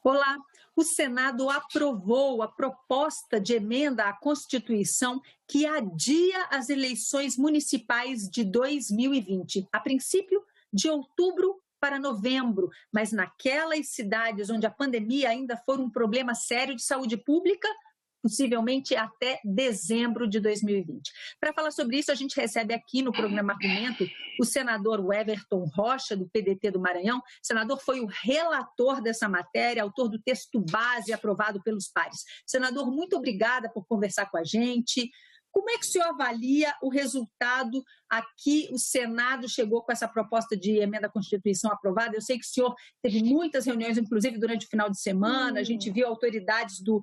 Olá, o Senado aprovou a proposta de emenda à Constituição que adia as eleições municipais de 2020, a princípio de outubro para novembro, mas naquelas cidades onde a pandemia ainda for um problema sério de saúde pública, possivelmente até dezembro de 2020. Para falar sobre isso, a gente recebe aqui no programa Argumento o senador Everton Rocha, do PDT do Maranhão. O senador foi o relator dessa matéria, autor do texto base aprovado pelos pares. Senador, muito obrigada por conversar com a gente. Como é que o senhor avalia o resultado aqui? O Senado chegou com essa proposta de emenda à Constituição aprovada. Eu sei que o senhor teve muitas reuniões, inclusive durante o final de semana. A gente viu autoridades do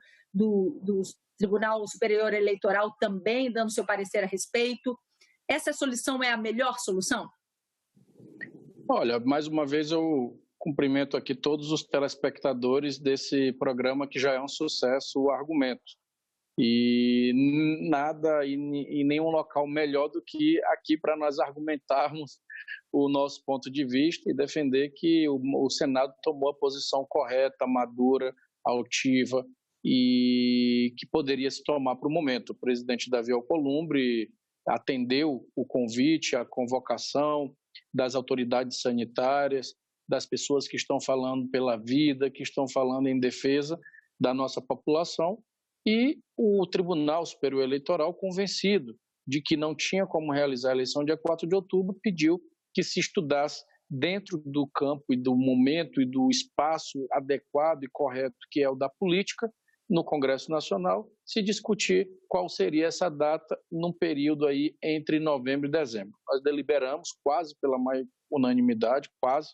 Tribunal Superior Eleitoral também dando seu parecer a respeito. Essa solução é a melhor solução? Olha, mais uma vez eu cumprimento aqui todos os telespectadores desse programa que já é um sucesso, o Argumento. E nada em nenhum local melhor do que aqui para nós argumentarmos o nosso ponto de vista e defender que o Senado tomou a posição correta, madura, altiva e que poderia se tomar para o momento. O presidente Davi Alcolumbre atendeu o convite, a convocação das autoridades sanitárias, das pessoas que estão falando pela vida, que estão falando em defesa da nossa população, e o Tribunal Superior Eleitoral, convencido de que não tinha como realizar a eleição dia 4 de outubro, pediu que se estudasse dentro do campo e do momento e do espaço adequado e correto que é o da política, no Congresso Nacional, se discutir qual seria essa data num período aí entre novembro e dezembro. Nós deliberamos quase pela unanimidade, quase.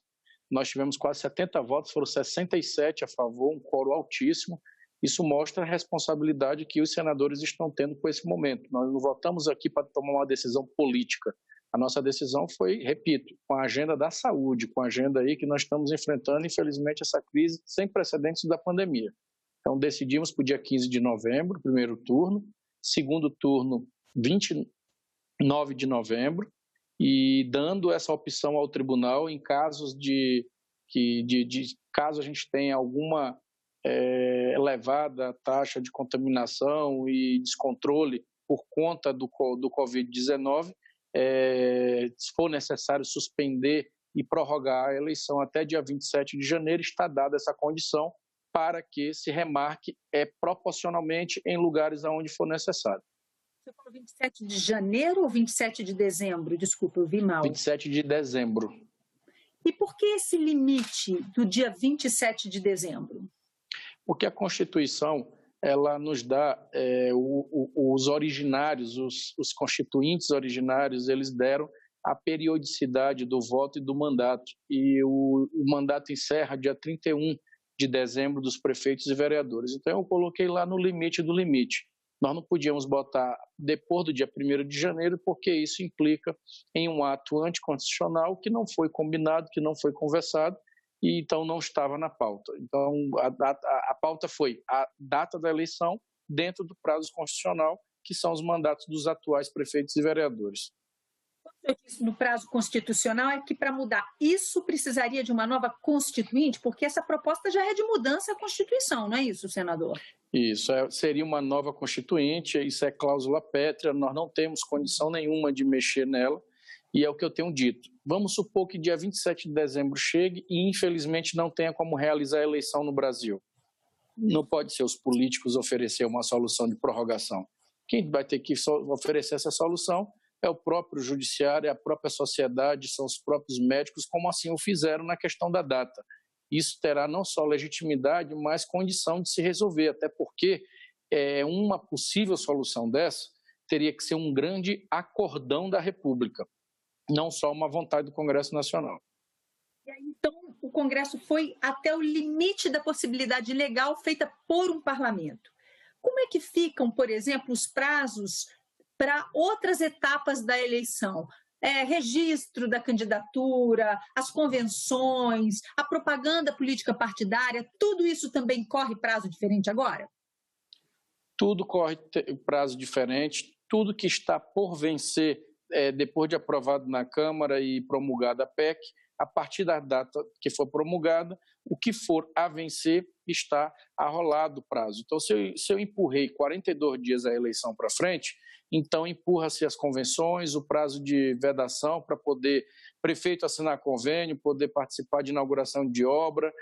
Nós tivemos quase 70 votos, foram 67 a favor, um quórum altíssimo. Isso mostra a responsabilidade que os senadores estão tendo com esse momento. Nós não votamos aqui para tomar uma decisão política. A nossa decisão foi, repito, com a agenda da saúde, com a agenda aí que nós estamos enfrentando, infelizmente, essa crise sem precedentes da pandemia. Então, decidimos para o dia 15 de novembro, primeiro turno, segundo turno, 29 de novembro, e dando essa opção ao tribunal em casos caso a gente tenha alguma elevada taxa de contaminação e descontrole por conta do Covid-19, se for necessário suspender e prorrogar a eleição até dia 27 de janeiro, está dada essa condição para que se remarque proporcionalmente em lugares onde for necessário. Você falou 27 de janeiro ou 27 de dezembro? Desculpa, eu vi mal. 27 de dezembro. E por que esse limite do dia 27 de dezembro? Porque a Constituição ela nos dá, os originários, os constituintes originários, eles deram a periodicidade do voto e do mandato. E o mandato encerra dia 31 de dezembro dos prefeitos e vereadores. Então, eu coloquei lá no limite do limite. Nós não podíamos botar depois do dia 1º de janeiro, porque isso implica em um ato anticonstitucional que não foi combinado, que não foi conversado, e então não estava na pauta. Então, a pauta foi a data da eleição dentro do prazo constitucional, que são os mandatos dos atuais prefeitos e vereadores. No prazo constitucional é que, para mudar isso, precisaria de uma nova constituinte, porque essa proposta já é de mudança à Constituição, não é isso, senador? Isso, seria uma nova constituinte, isso é cláusula pétrea, nós não temos condição nenhuma de mexer nela, e é o que eu tenho dito. Vamos supor que dia 27 de dezembro chegue e, infelizmente, não tenha como realizar a eleição no Brasil. Não pode ser os políticos oferecer uma solução de prorrogação. Quem vai ter que oferecer essa solução é o próprio judiciário, é a própria sociedade, são os próprios médicos, como assim o fizeram na questão da data. Isso terá não só legitimidade, mas condição de se resolver, até porque uma possível solução dessa teria que ser um grande acordão da República, não só uma vontade do Congresso Nacional. Então, o Congresso foi até o limite da possibilidade legal feita por um parlamento. Como é que ficam, por exemplo, os prazos para outras etapas da eleição? Registro da candidatura, as convenções, a propaganda política partidária, tudo isso também corre prazo diferente agora? Tudo corre prazo diferente, tudo que está por vencer depois de aprovado na Câmara e promulgada a PEC, a partir da data que for promulgada, o que for a vencer está arrolado o prazo. Então, se eu empurrei 42 dias a eleição para frente, então empurra-se as convenções, o prazo de vedação para poder prefeito assinar convênio, poder participar de inauguração de obra,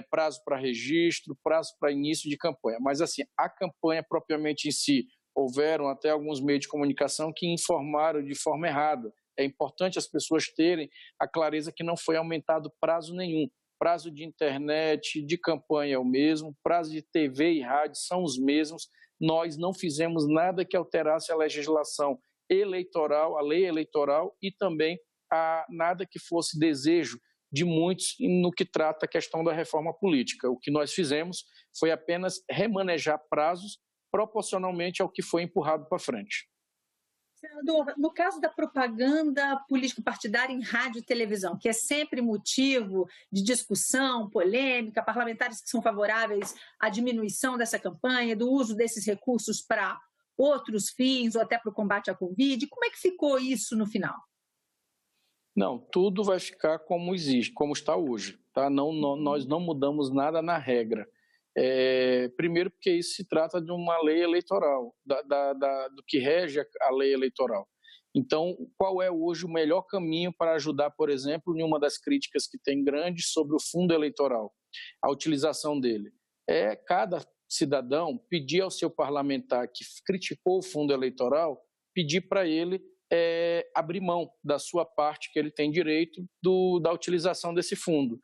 prazo para registro, prazo para início de campanha. Mas, assim, a campanha propriamente em si, houveram até alguns meios de comunicação que informaram de forma errada. É importante as pessoas terem a clareza que não foi aumentado prazo nenhum. Prazo de internet, de campanha é o mesmo, prazo de TV e rádio são os mesmos. Nós não fizemos nada que alterasse a legislação eleitoral, a lei eleitoral e também nada que fosse desejo de muitos no que trata a questão da reforma política. O que nós fizemos foi apenas remanejar prazos proporcionalmente ao que foi empurrado para frente. Senador, no caso da propaganda político-partidária em rádio e televisão, que é sempre motivo de discussão, polêmica, parlamentares que são favoráveis à diminuição dessa campanha, do uso desses recursos para outros fins ou até para o combate à Covid, como é que ficou isso no final? Não, tudo vai ficar como existe, como está hoje. Tá? Nós não mudamos nada na regra. Primeiro porque isso se trata de uma lei eleitoral, do que rege a lei eleitoral. Então, qual é hoje o melhor caminho para ajudar, por exemplo, em uma das críticas que tem grandes sobre o fundo eleitoral, a utilização dele? É cada cidadão pedir ao seu parlamentar que criticou o fundo eleitoral, pedir para ele abrir mão da sua parte que ele tem direito da utilização desse fundo.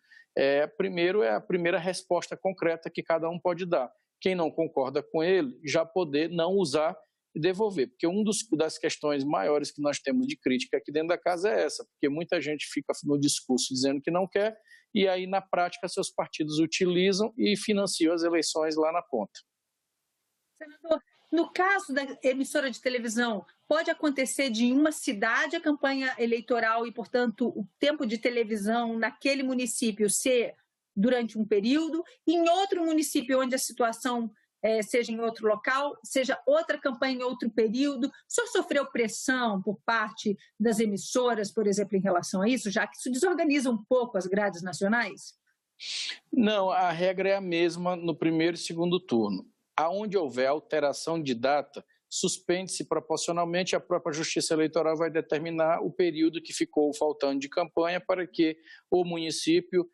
Primeiro, é a primeira resposta concreta que cada um pode dar. Quem não concorda com ele, já poder não usar e devolver. Porque uma das questões maiores que nós temos de crítica aqui dentro da casa é essa, porque muita gente fica no discurso dizendo que não quer, e aí, na prática, seus partidos utilizam e financiam as eleições lá na ponta. Senador, no caso da emissora de televisão, pode acontecer de em uma cidade a campanha eleitoral e, portanto, o tempo de televisão naquele município ser durante um período, e em outro município onde a situação seja em outro local, seja outra campanha em outro período. O senhor sofreu pressão por parte das emissoras, por exemplo, em relação a isso, já que isso desorganiza um pouco as grades nacionais? Não, a regra é a mesma no primeiro e segundo turno. Aonde houver alteração de data, suspende-se proporcionalmente, a própria Justiça Eleitoral vai determinar o período que ficou faltando de campanha para que o município,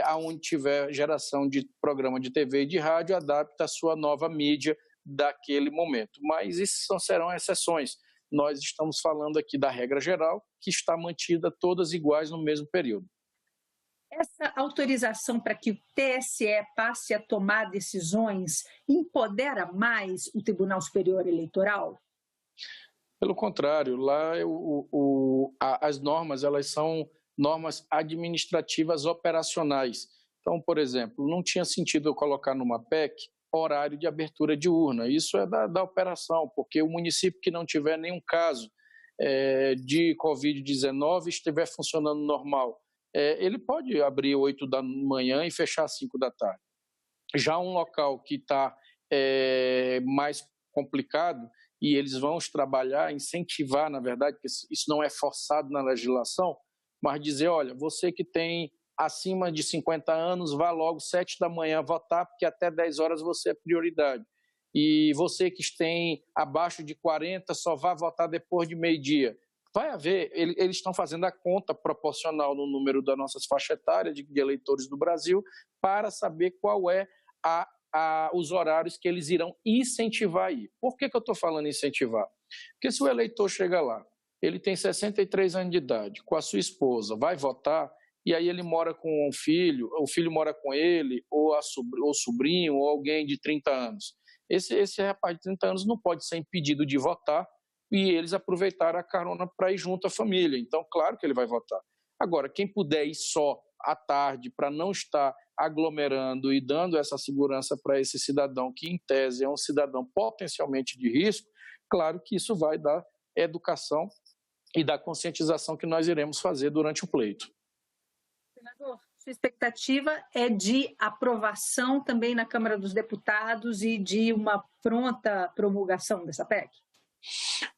aonde tiver geração de programa de TV e de rádio, adapte a sua nova mídia daquele momento. Mas isso serão exceções. Nós estamos falando aqui da regra geral, que está mantida todas iguais no mesmo período. Essa autorização para que o TSE passe a tomar decisões empodera mais o Tribunal Superior Eleitoral? Pelo contrário, lá as normas elas são normas administrativas operacionais. Então, por exemplo, não tinha sentido eu colocar numa PEC horário de abertura de urna. Isso é da operação, porque o município que não tiver nenhum caso de Covid-19 estiver funcionando normal, ele pode abrir 8 da manhã e fechar 5 da tarde. Já um local que está mais complicado, e eles vão trabalhar, incentivar, na verdade, porque isso não é forçado na legislação, mas dizer, olha, você que tem acima de 50 anos, vá logo 7 da manhã votar, porque até 10 horas você é prioridade. E você que tem abaixo de 40, só vá votar depois de meio-dia. Vai haver, eles estão fazendo a conta proporcional no número das nossas faixas etárias de eleitores do Brasil para saber qual é os horários que eles irão incentivar aí. Por que eu estou falando incentivar? Porque se o eleitor chega lá, ele tem 63 anos de idade, com a sua esposa, vai votar, e aí ele mora com um filho, o filho mora com ele, ou sobrinho, ou alguém de 30 anos. Esse rapaz de 30 anos não pode ser impedido de votar, e eles aproveitaram a carona para ir junto à família. Então, claro que ele vai votar. Agora, quem puder ir só à tarde para não estar aglomerando e dando essa segurança para esse cidadão, que em tese é um cidadão potencialmente de risco, claro que isso vai dar educação e dar conscientização que nós iremos fazer durante o pleito. Senador, sua expectativa é de aprovação também na Câmara dos Deputados e de uma pronta promulgação dessa PEC?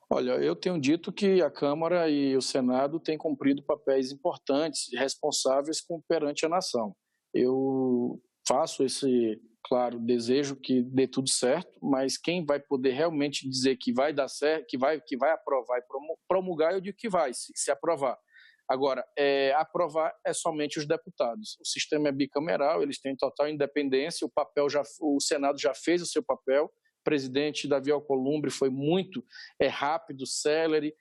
Olha, eu tenho dito que a Câmara e o Senado têm cumprido papéis importantes e responsáveis perante a nação. Eu faço esse, claro, desejo que dê tudo certo, mas quem vai poder realmente dizer que vai dar certo, que vai aprovar e promulgar, eu digo que vai, se aprovar. Agora, aprovar é somente os deputados. O sistema é bicameral, eles têm total independência, o Senado já fez o seu papel. O presidente Davi Alcolumbre foi muito rápido, célere,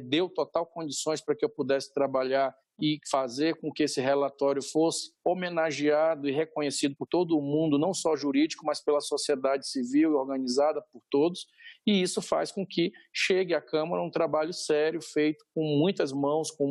deu total condições para que eu pudesse trabalhar e fazer com que esse relatório fosse homenageado e reconhecido por todo o mundo, não só jurídico, mas pela sociedade civil e organizada por todos, e isso faz com que chegue à Câmara um trabalho sério, feito com muitas mãos, com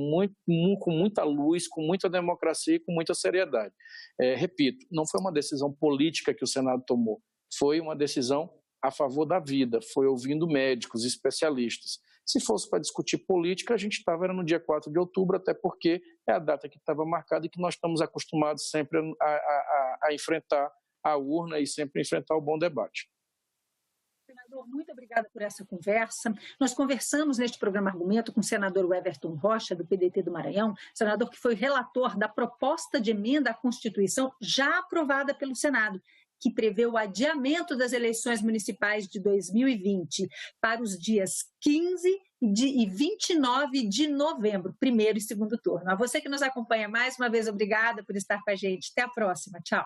muita luz, com muita democracia e com muita seriedade. Repito, não foi uma decisão política que o Senado tomou, foi uma decisão a favor da vida, foi ouvindo médicos, especialistas. Se fosse para discutir política, a gente estava no dia 4 de outubro, até porque é a data que estava marcada e que nós estamos acostumados sempre a enfrentar a urna e sempre enfrentar o bom debate. Senador, muito obrigada por essa conversa. Nós conversamos neste programa Argumento com o senador Everton Rocha, do PDT do Maranhão, senador que foi relator da proposta de emenda à Constituição já aprovada pelo Senado, que prevê o adiamento das eleições municipais de 2020 para os dias 15 e 29 de novembro, primeiro e segundo turno. A você que nos acompanha, mais uma vez, obrigada por estar com a gente. Até a próxima. Tchau.